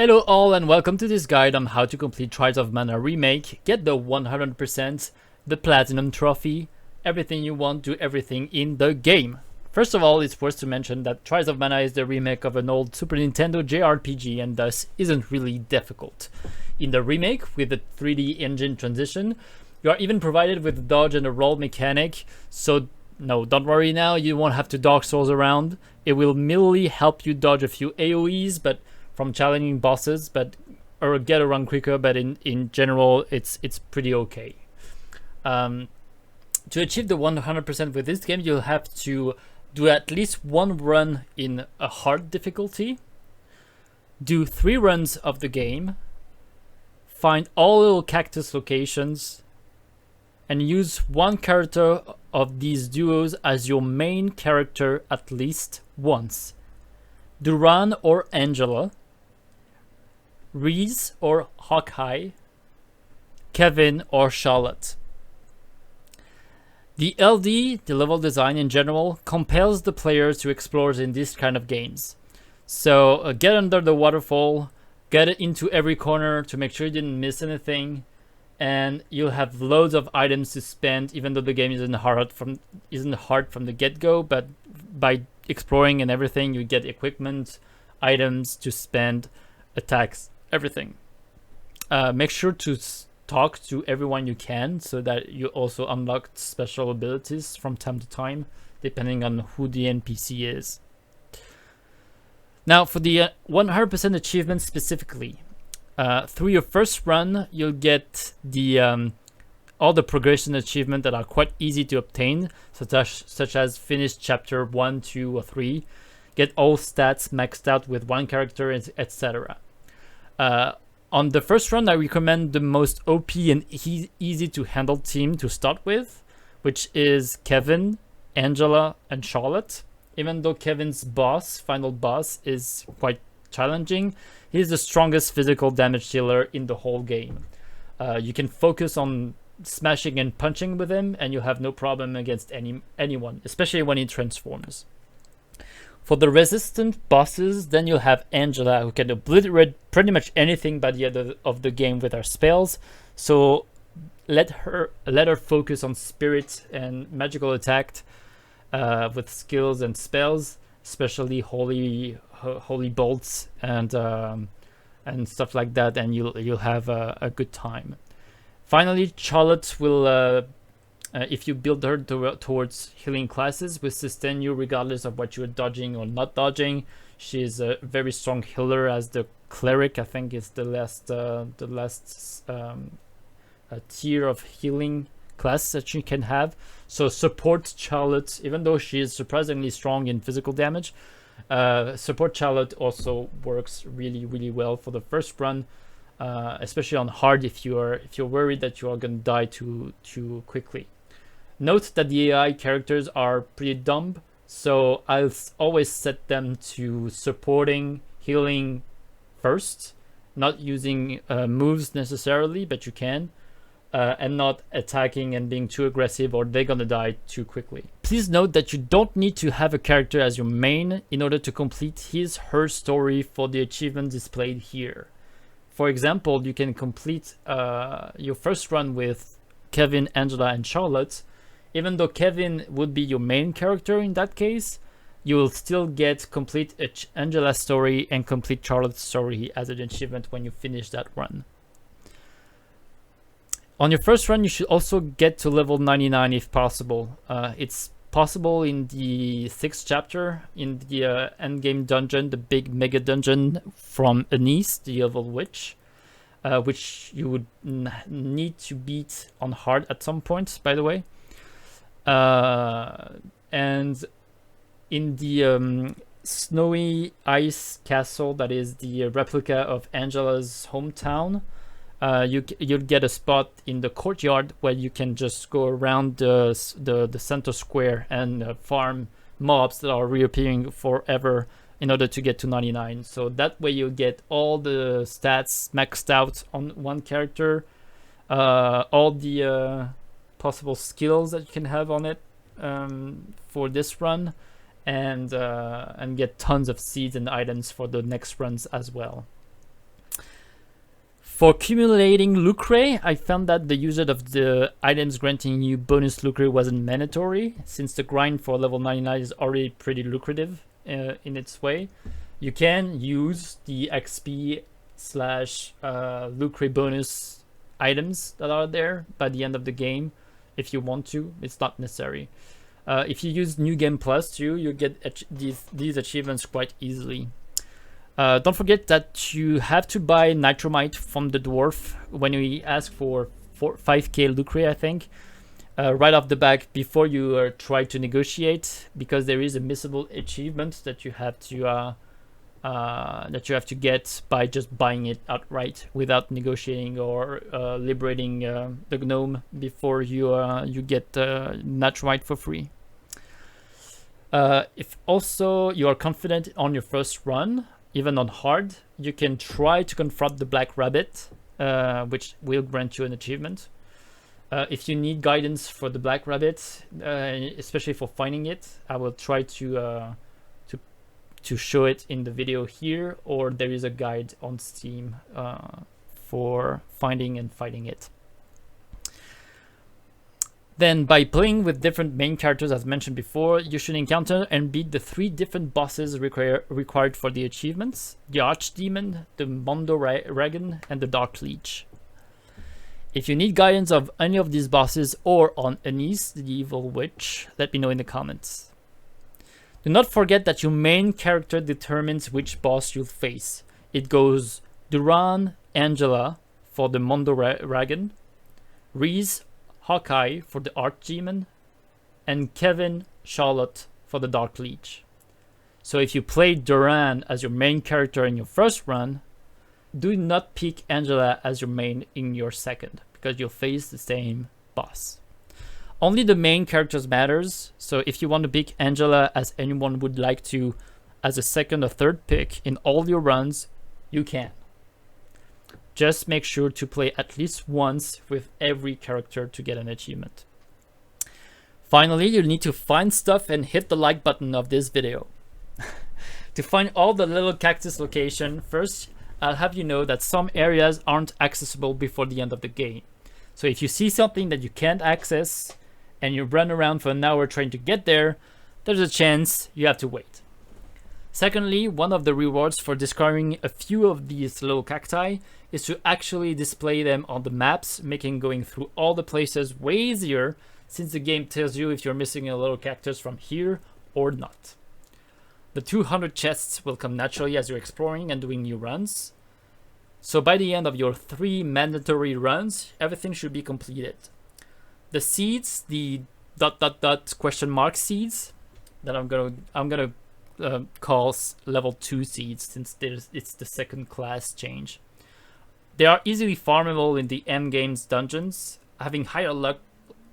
Hello all and welcome to this guide on how to complete Trials of Mana Remake, get the 100%, the Platinum Trophy, everything you want, do everything in the game. First of all, it's worth to mention that Trials of Mana is the remake of an old Super Nintendo JRPG and thus isn't really difficult. In the remake, with the 3D engine transition, you are even provided with a dodge and a roll mechanic, so no, don't worry now, you won't have to Dark Souls around. It will merely help you dodge a few AoEs, but from challenging bosses, or get around quicker, but in general it's pretty okay. To achieve the 100% with this game, you'll have to do at least one run in a hard difficulty, do 3 runs of the game, find all little cactus locations, and use one character of these duos as your main character at least once. Duran or Angela, Reese or Hawkeye, Kevin or Charlotte. The LD, the level design in general, compels the players to explore in these kind of games. So get under the waterfall, get it into every corner to make sure you didn't miss anything, and you'll have loads of items to spend, even though the game isn't hard from the get-go, but by exploring and everything, you get equipment, items to spend, attacks, everything. Make sure to talk to everyone you can so that you also unlock special abilities from time to time, depending on who the NPC is. Now, for the 100% achievement specifically, through your first run, you'll get the all the progression achievements that are quite easy to obtain, such as finish chapter 1, 2, or 3, get all stats maxed out with one character, etc. On the first run, I recommend the most OP and easy to handle team to start with, which is Kevin, Angela, and Charlotte. Even though Kevin's final boss, is quite challenging, he's the strongest physical damage dealer in the whole game. You can focus on smashing and punching with him, and you have no problem against anyone, especially when he transforms. For the resistant bosses, then you'll have Angela, who can obliterate pretty much anything by the end of the game with her spells. So let her focus on spirit and magical attack with skills and spells, especially holy bolts and stuff like that, and you'll have a good time. Finally, Charlotte will. If you build her towards healing classes, will sustain you regardless of what you're dodging or not dodging. She's a very strong healer as the cleric. I think is the last tier of healing class that you can have. So support Charlotte, even though she is surprisingly strong in physical damage. Support Charlotte also works really well for the first run, especially on hard if you're worried that you are gonna die too quickly. Note that the AI characters are pretty dumb, so I'll always set them to supporting, healing first, not using moves necessarily, but you can, and not attacking and being too aggressive or they're gonna die too quickly. Please note that you don't need to have a character as your main in order to complete her story for the achievement displayed here. For example, you can complete your first run with Kevin, Angela, and Charlotte. Even though Kevin would be your main character in that case, you will still get complete Angela's story and complete Charlotte's story as an achievement when you finish that run. On your first run, you should also get to level 99 if possible. It's possible in the 6th chapter, in the endgame dungeon, the big mega dungeon from Anise, the Evil Witch, which you would need to beat on hard at some point, by the way. And in the snowy ice castle that is the replica of Angela's hometown, you'll get a spot in the courtyard where you can just go around the center square and farm mobs that are reappearing forever in order to get to 99. So that way you'll get all the stats maxed out on one character, all the possible skills that you can have on it for this run, and get tons of seeds and items for the next runs as well. For accumulating lucre, I found that the usage of the items granting you bonus lucre wasn't mandatory, since the grind for level 99 is already pretty lucrative in its way. You can use the XP slash lucre bonus items that are there by the end of the game if you want to. It's not necessary. If you use New Game Plus too, you get these achievements quite easily. Don't forget that you have to buy Nitromite from the dwarf when you ask for 5k lucre, I think, right off the bat before you try to negotiate, because there is a missable achievement that you have to get by just buying it outright without negotiating or liberating the gnome before you get Nitromite for free. If also you are confident on your first run, even on hard, you can try to confront the Black Rabbit, which will grant you an achievement. If you need guidance for the Black Rabbit, especially for finding it, I will try to show it in the video here, or there is a guide on Steam for finding and fighting it. Then, by playing with different main characters as mentioned before, you should encounter and beat the 3 different bosses required for the achievements: the Archdemon, the Mondo Ragon, and the Dark Leech. If you need guidance of any of these bosses or on Anise, the Evil Witch, let me know in the comments. Do not forget that your main character determines which boss you'll face. It goes Duran, Angela for the Mondo Ragon, Reese, Hawkeye for the Archdemon, and Kevin, Charlotte for the Dark Leech. So if you play Duran as your main character in your first run, do not pick Angela as your main in your second, because you'll face the same boss. Only the main characters matters, so if you want to pick Angela as anyone would like to as a second or third pick in all your runs, you can. Just make sure to play at least once with every character to get an achievement. Finally, you'll need to find stuff and hit the like button of this video. To find all the little cactus location, first I'll have you know that some areas aren't accessible before the end of the game. So if you see something that you can't access and you run around for an hour trying to get there, there's a chance you have to wait. Secondly, one of the rewards for discovering a few of these little cacti is to actually display them on the maps, making going through all the places way easier, since the game tells you if you're missing a little cactus from here or not. The 200 chests will come naturally as you're exploring and doing new runs. So by the end of your 3 mandatory runs, everything should be completed. The seeds, the ... question mark seeds, that I'm gonna call level 2 seeds, since it's the second class change. They are easily farmable in the end game's dungeons. Having higher luck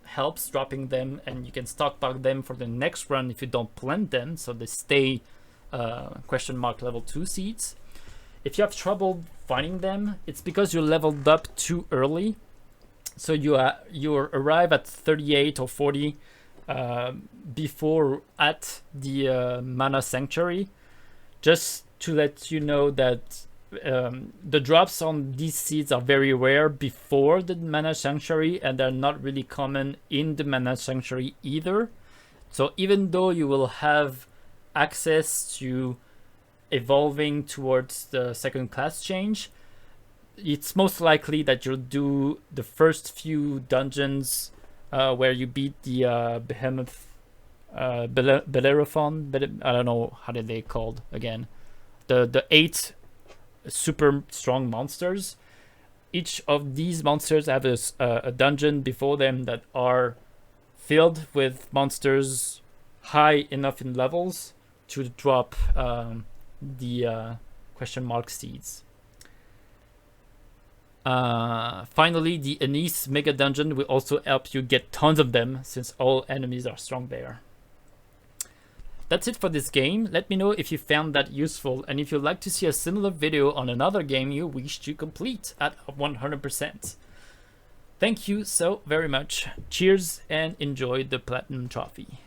helps dropping them, and you can stockpile them for the next run if you don't plant them, so they stay question mark level 2 seeds. If you have trouble finding them, it's because you leveled up too early. So you arrive at 38 or 40 before at the Mana Sanctuary. Just to let you know that the drops on these seeds are very rare before the Mana Sanctuary, and they're not really common in the Mana Sanctuary either. So even though you will have access to evolving towards the second class change, it's most likely that you'll do the first few dungeons where you beat the behemoth, Bellerophon, but I don't know how they called again. The 8 super strong monsters. Each of these monsters have a dungeon before them that are filled with monsters high enough in levels to drop the question mark seeds. Finally, the Anise Mega Dungeon will also help you get tons of them, since all enemies are strong there. That's it for this game. Let me know if you found that useful, and if you'd like to see a similar video on another game you wish to complete at 100%. Thank you so very much. Cheers and enjoy the Platinum Trophy.